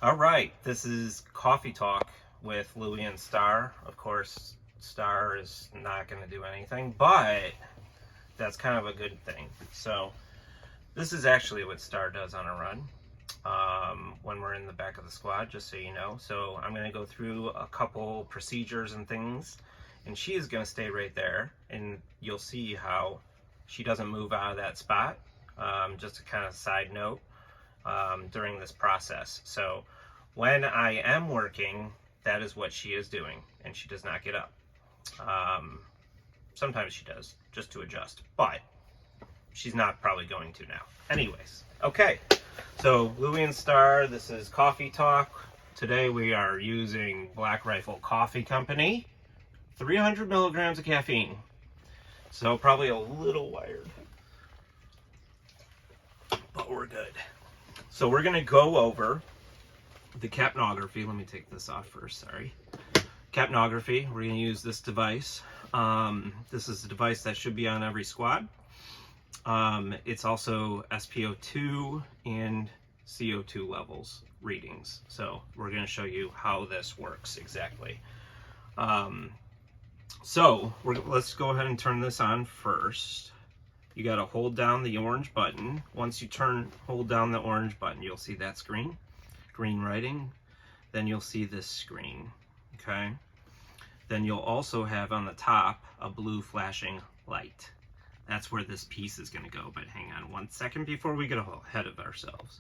All right, this is Coffee Talk with Louie and Star. Of course, Star is not going to do anything, but that's kind of a good thing. So this is actually what Star does on a run when we're in the back of the squad, just so you know. So I'm going to go through a couple procedures and things, and she is going to stay right there, and you'll see how she doesn't move out of that spot. Just a kind of side note during this process. So when I am working, that is what she is doing, and she does not get up. Sometimes she does, just to adjust, but she's not probably going to now. Anyways, okay, so Louie and Star, this is Coffee Talk. Today we are using Black Rifle Coffee Company, 300 milligrams of caffeine. So probably a little wired, but we're good. So we're gonna go over the capnography. Let me take this off first, sorry. Capnography, we're gonna use this device. This is a device that should be on every squad. It's also spo2 and CO2 levels readings. So we're gonna show you how this works exactly. Let's go ahead and turn this on first. You got to hold down the orange button. Once you hold down the orange button, you'll see that screen, green writing. Then you'll see this screen, okay? Then you'll also have on the top a blue flashing light. That's where this piece is going to go, but hang on 1 second before we get ahead of ourselves.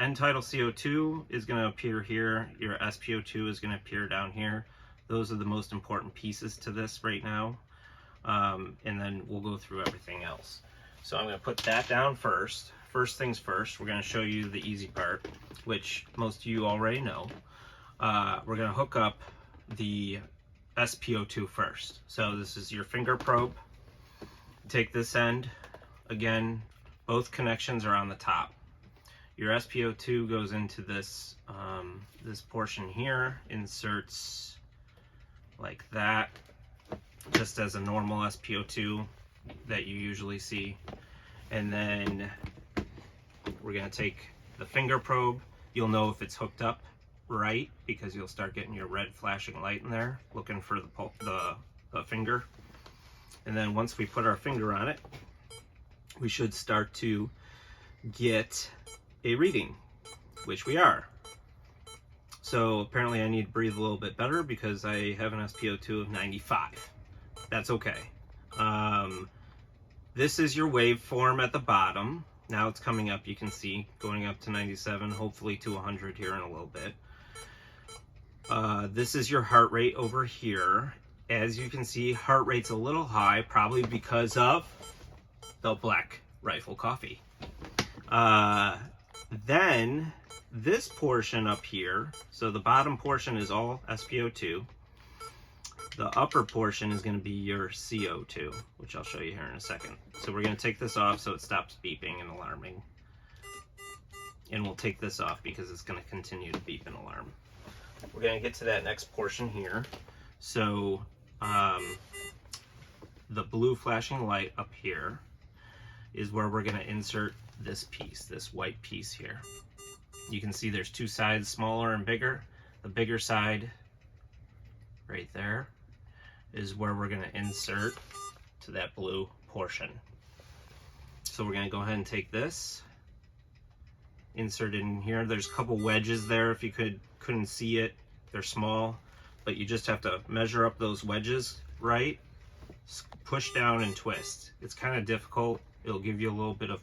End tidal CO2 is going to appear here. Your SPO2 is going to appear down here. Those are the most important pieces to this right now. And then we'll go through everything else. So I'm going to put that down first. First things first, we're going to show you the easy part, which most of you already know. We're going to hook up the SPO2 first. So this is your finger probe. Take this end. Again, both connections are on the top. Your SPO2 goes into this, this portion here, inserts like that, just as a normal SPO2 that you usually see. And then we're going to take the finger probe. You'll know if it's hooked up right because you'll start getting your red flashing light in there looking for the finger. And then once we put our finger on it, we should start to get a reading, which we are. So apparently I need to breathe a little bit better because I have an SPO2 of 95. That's okay. This is your waveform at the bottom. Now it's coming up, you can see, going up to 97, hopefully to 100 here in a little bit. This is your heart rate over here. As you can see, heart rate's a little high, probably because of the Black Rifle coffee. Then this portion up here, so the bottom portion is all SPO2. The upper portion is going to be your CO2, which I'll show you here in a second. So we're going to take this off so it stops beeping and alarming. And we'll take this off because it's going to continue to beep and alarm. We're going to get to that next portion here. So the blue flashing light up here is where we're going to insert this piece, this white piece here. You can see there's two sides, smaller and bigger. The bigger side right there is where we're going to insert to that blue portion. So we're going to go ahead and take this, insert it in here. There's a couple wedges there if you couldn't see it. They're small, but you just have to measure up those wedges right, push down and twist. It's kind of difficult. It'll give you a little bit of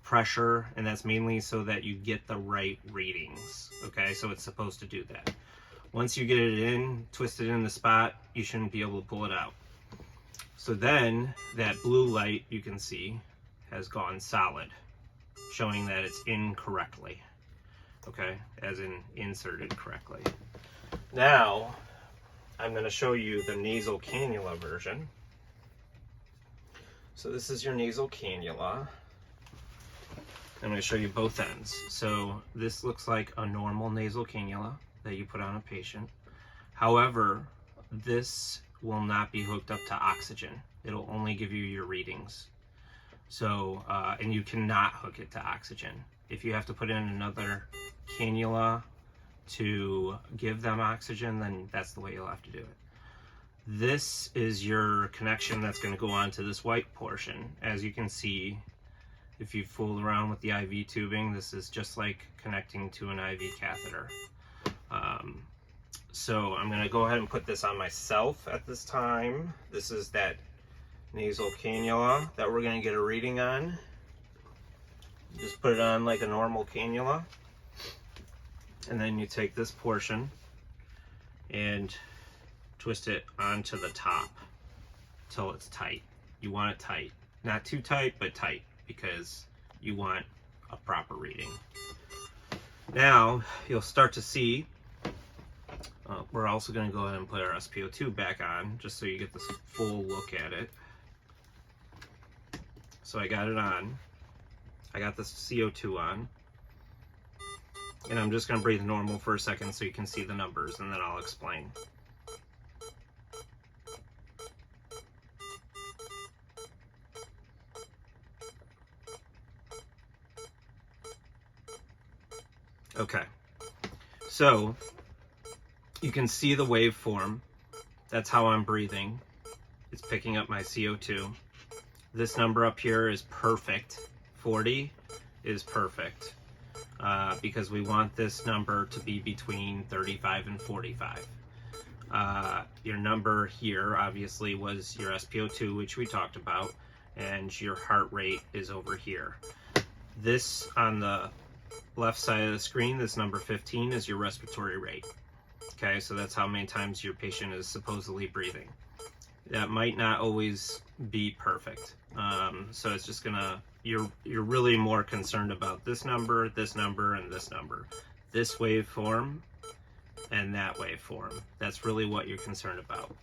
pressure, and that's mainly so that you get the right readings. Okay, so it's supposed to do that. Once you get it in, twist it in the spot, you shouldn't be able to pull it out. So then that blue light you can see has gone solid, showing that it's in correctly. Okay, as in inserted correctly. Now I'm going to show you the nasal cannula version. So this is your nasal cannula. I'm going to show you both ends. So this looks like a normal nasal cannula that you put on a patient. However, this will not be hooked up to oxygen. It'll only give you your readings. So, and you cannot hook it to oxygen. If you have to put in another cannula to give them oxygen, then that's the way you'll have to do it. This is your connection that's going to go on to this white portion. As you can see, if you fooled around with the IV tubing, this is just like connecting to an IV catheter. So I'm going to go ahead and put this on myself at this time. This is that nasal cannula that we're going to get a reading on. Just put it on like a normal cannula. And then you take this portion and twist it onto the top till it's tight. You want it tight. Not too tight, but tight, because you want a proper reading. Now you'll start to see, we're also going to go ahead and put our spo2 back on just so you get this full look at it. So I got it on. I got this CO2 on. And I'm just going to breathe normal for a second so you can see the numbers, and then I'll explain. Okay, so you can see the waveform. That's how I'm breathing. It's picking up my CO2. This number up here is perfect. 40 is perfect because we want this number to be between 35 and 45. Your number here obviously was your SpO2, which we talked about, and your heart rate is over here. This on the left side of the screen, this number 15 is your respiratory rate. Okay, so that's how many times your patient is supposedly breathing. That might not always be perfect. So it's just gonna, you're really more concerned about this number, and this number. This waveform and that waveform. That's really what you're concerned about.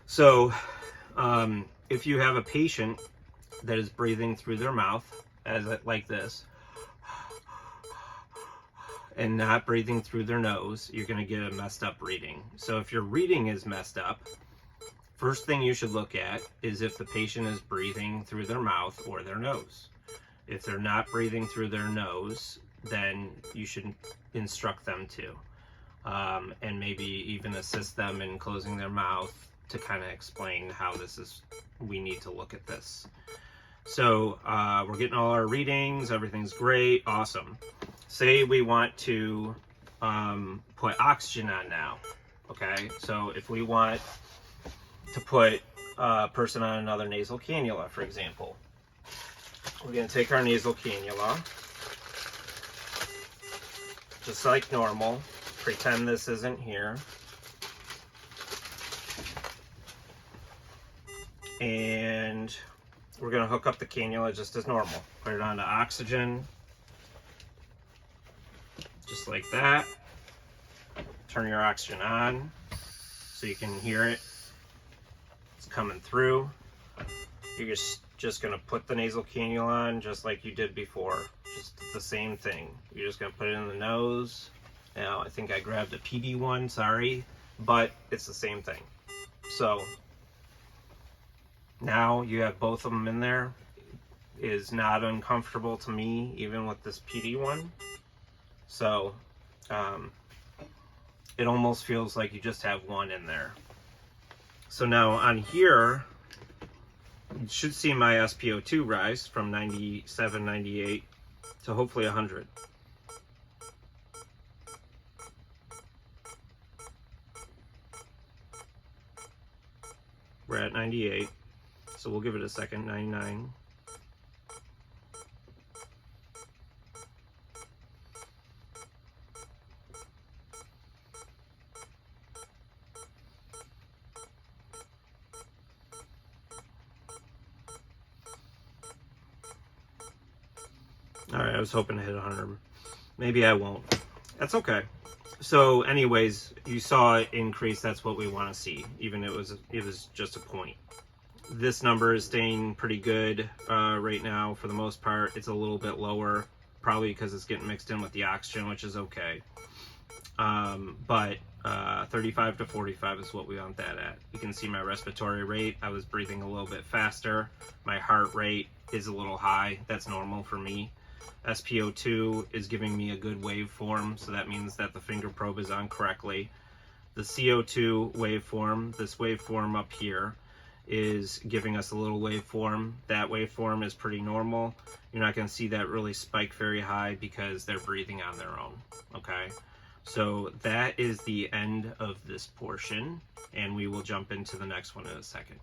So if you have a patient that is breathing through their mouth like this, and not breathing through their nose, you're going to get a messed up reading. So if your reading is messed up, first thing you should look at is if the patient is breathing through their mouth or their nose. If they're not breathing through their nose, then you should instruct them to, and maybe even assist them in closing their mouth to kind of explain how we need to look at this. So we're getting all our readings, everything's great, awesome. Say we want to put oxygen on now, okay? So if we want to put a person on another nasal cannula, for example, we're going to take our nasal cannula, just like normal, pretend this isn't here, and we're going to hook up the cannula just as normal. Put it onto oxygen, just like that. Turn your oxygen on so you can hear it. It's coming through. You're just going to put the nasal cannula on just like you did before. Just the same thing. You're just going to put it in the nose. Now, I think I grabbed a PD one, sorry, but it's the same thing. So now you have both of them in there. It is not uncomfortable to me, even with this PD one. So it almost feels like you just have one in there. So now on here, you should see my SpO2 rise from 97, 98 to hopefully 100. We're at 98, so we'll give it a second. 99. Alright, I was hoping to hit 100. Maybe I won't. That's okay. So anyways, you saw it increase. That's what we want to see, even it was just a point. This number is staying pretty good right now for the most part. It's a little bit lower, probably because it's getting mixed in with the oxygen, which is okay. But 35 to 45 is what we want that at. You can see my respiratory rate. I was breathing a little bit faster. My heart rate is a little high. That's normal for me. SPO2 is giving me a good waveform, so that means that the finger probe is on correctly. The CO2 waveform, this waveform up here, is giving us a little waveform. That waveform is pretty normal. You're not going to see that really spike very high because they're breathing on their own, okay? So that is the end of this portion, and we will jump into the next one in a second.